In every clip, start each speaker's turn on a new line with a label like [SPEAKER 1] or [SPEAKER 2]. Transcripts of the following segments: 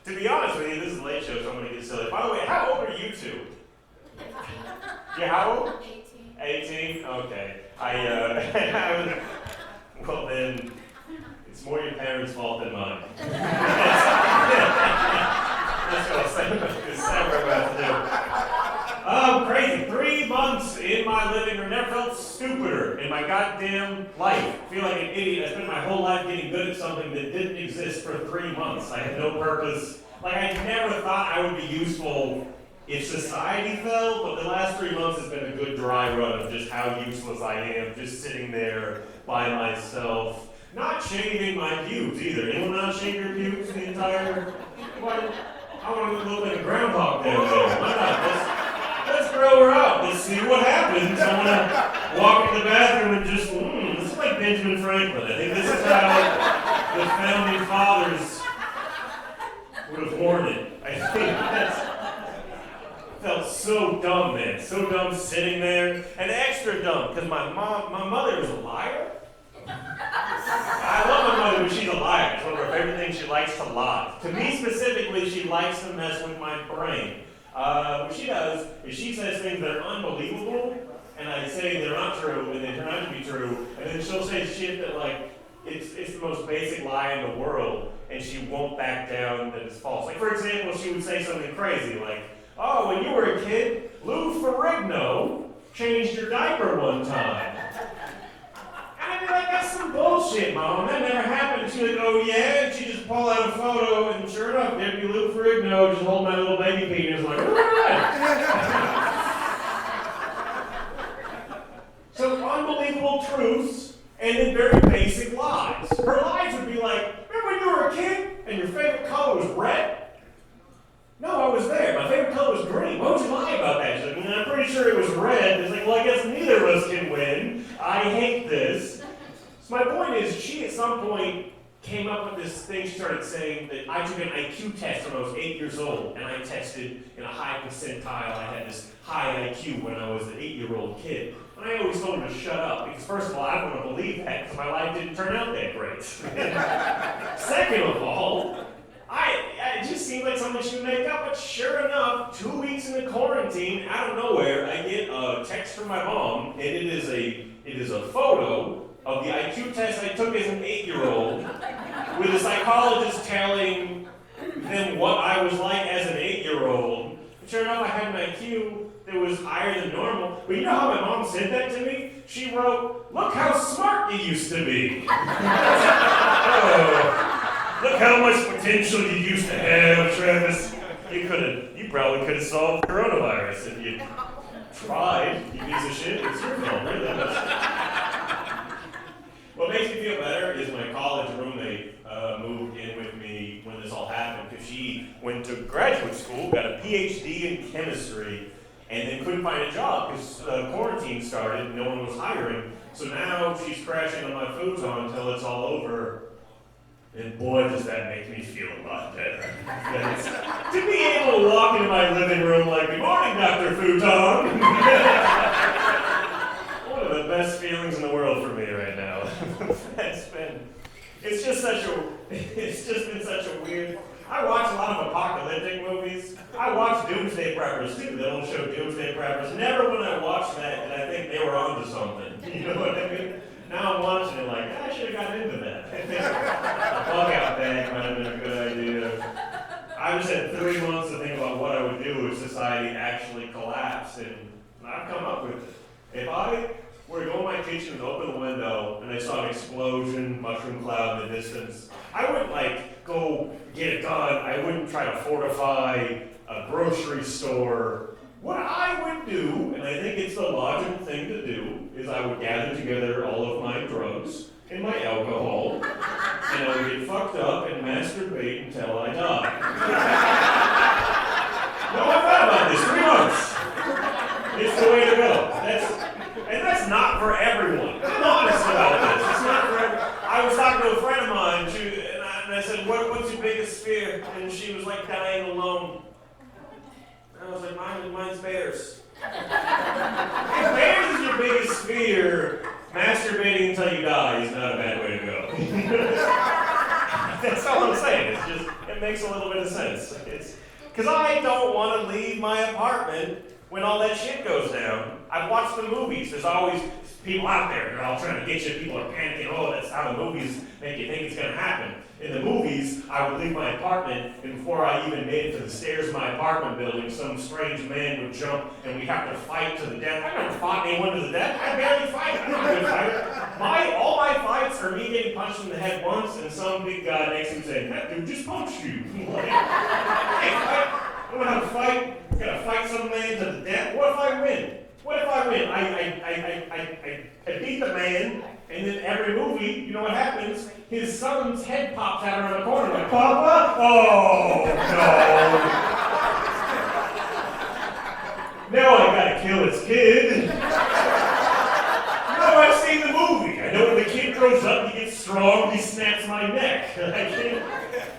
[SPEAKER 1] To be honest with you, this is a late show, so I'm going to get silly. By the way, how old are you two?
[SPEAKER 2] 18.
[SPEAKER 1] Yeah, how old?
[SPEAKER 2] 18.
[SPEAKER 1] 18? Okay. Well then, it's more your parents' fault than mine. That's what we're about to do. Oh, crazy. 3 months in my living room. Never felt stupider in my goddamn life. I feel like an idiot. I spent my whole life getting good at something that didn't exist for 3 months. I had no purpose. Like, I never thought I would be useful if society fell, but the last 3 months has been a good dry run of just how useless I am, just sitting there by myself. Not shaving my pubes either. Anyone not shave your pubes the entire... What? I want to look like a groundhog down there. Why not? Let's grow her out. Let's see what happens. I want to walk in the bathroom and just, this is like Benjamin Franklin. I think this is how the founding fathers would have worn it. I think that's... Felt so dumb, man. So dumb sitting there. And extra dumb, because my mother was a liar. I love my mother, but she's a liar. It's one of her favorite things. She likes to lie. To me specifically, she likes to mess with my brain. What she does is she says things that are unbelievable, and I say they're not true, and they turn out to be true, and then she'll say shit that, like, it's the most basic lie in the world, and she won't back down that it's false. Like, for example, she would say something crazy, like, oh, when you were a kid, Lou Ferrigno changed your diaper one time. And I'd be like, that's some bullshit, Mom. That never happened. She'd be like, oh yeah? And she'd just pull out a photo, and sure enough, there'd be Lou Ferrigno just holding my little baby penis like, all right. So unbelievable truths, and then very basic lies. Her lies would be like, remember when you were a kid, and your favorite color was red? No, I was there. My favorite color was green. Why would you lie about that? She's like, I'm pretty sure it was red. It's like, well, I guess neither of us can win. I hate this. So my point is, she at some point came up with this thing. She started saying that I took an IQ test when I was 8 years old, and I tested in a high percentile. I had this high IQ when I was an 8-year-old kid. And I always told her to shut up, because first of all, I don't want to believe that, because my life didn't turn out that great. Second of all, it just seemed like something she would make up, but sure enough, 2 weeks into quarantine, out of nowhere, I get a text from my mom, and it is a photo of the IQ test I took as an 8-year-old, with a psychologist telling them what I was like as an 8-year-old. Sure enough, I had an IQ that was higher than normal. But you know how my mom said that to me? She wrote, "Look how smart you used to be." Oh. Look how much potential you used to have, Travis. You probably could have solved coronavirus if you tried. You piece of shit. It's your fault, really. What makes me feel better is my college roommate moved in with me when this all happened, because she went to graduate school, got a PhD in chemistry, and then couldn't find a job because quarantine started and no one was hiring. So now she's crashing on my futon until it's all over. And boy, does that make me feel a lot better. To be able to walk into my living room like, good morning, Dr. Futon. One of the best feelings in the world for me right now. It's just been such a weird, I watch a lot of apocalyptic movies. I watch Doomsday Preppers too, the old show Doomsday Preppers. Never when I watched that did I think they were onto something. You know what I mean? Now I'm watching it like, I should have gotten into that. I think a bug-out bag might have been a good idea. I just had 3 months to think about what I would do if society actually collapsed, and I've come up with it. If I were to go in my kitchen and open the window and I saw an explosion, mushroom cloud in the distance, I wouldn't like go get a gun. I wouldn't try to fortify a grocery store. What I would do, and I think it's the logical thing to do, is I would gather together all of my drugs and my alcohol, and I would get fucked up and masturbate until I die. No, I thought about this 3 months. It's the way to go. And that's not for everyone. I'm honest about this. It's not for everyone. I was talking to a friend of mine, and I said, what's your biggest fear? And she was like, dying alone. I was like, mine's bears. If bears is your biggest fear, masturbating until you die is not a bad way to go. That's all I'm saying. It's just, it makes a little bit of sense. Because I don't want to leave my apartment when all that shit goes down. I've watched the movies. There's always people out there. They're all trying to get you. People are panicking. Oh, that's how the movies make you think it's going to happen. In the movies, I would leave my apartment, and before I even made it to the stairs of my apartment building, some strange man would jump, and we'd have to fight to the death. I never fought anyone to the death. I barely fight. I'm not a good fighter. All my fights are me getting punched in the head once, and some big guy next to me saying, "That dude just punched you." Like, I'm gonna have to fight. I'm gonna fight some man to the death. What if I win? What if I win? I beat the man, and then every movie, you know what happens? His son's head pops out around the corner like, "Papa? Oh, no. Now I gotta kill his kid." No, I've seen the movie. I know when the kid grows up, he gets strong, he snaps my neck.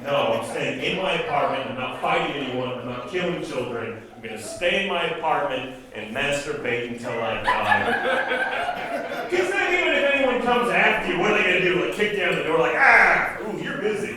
[SPEAKER 1] No, I'm staying in my apartment. I'm not fighting anyone. I'm not killing children. I'm going to stay in my apartment and masturbate until I die. Because then even if anyone comes after you, what are they going to do? Like kick down the door like, "Ah, ooh, you're busy."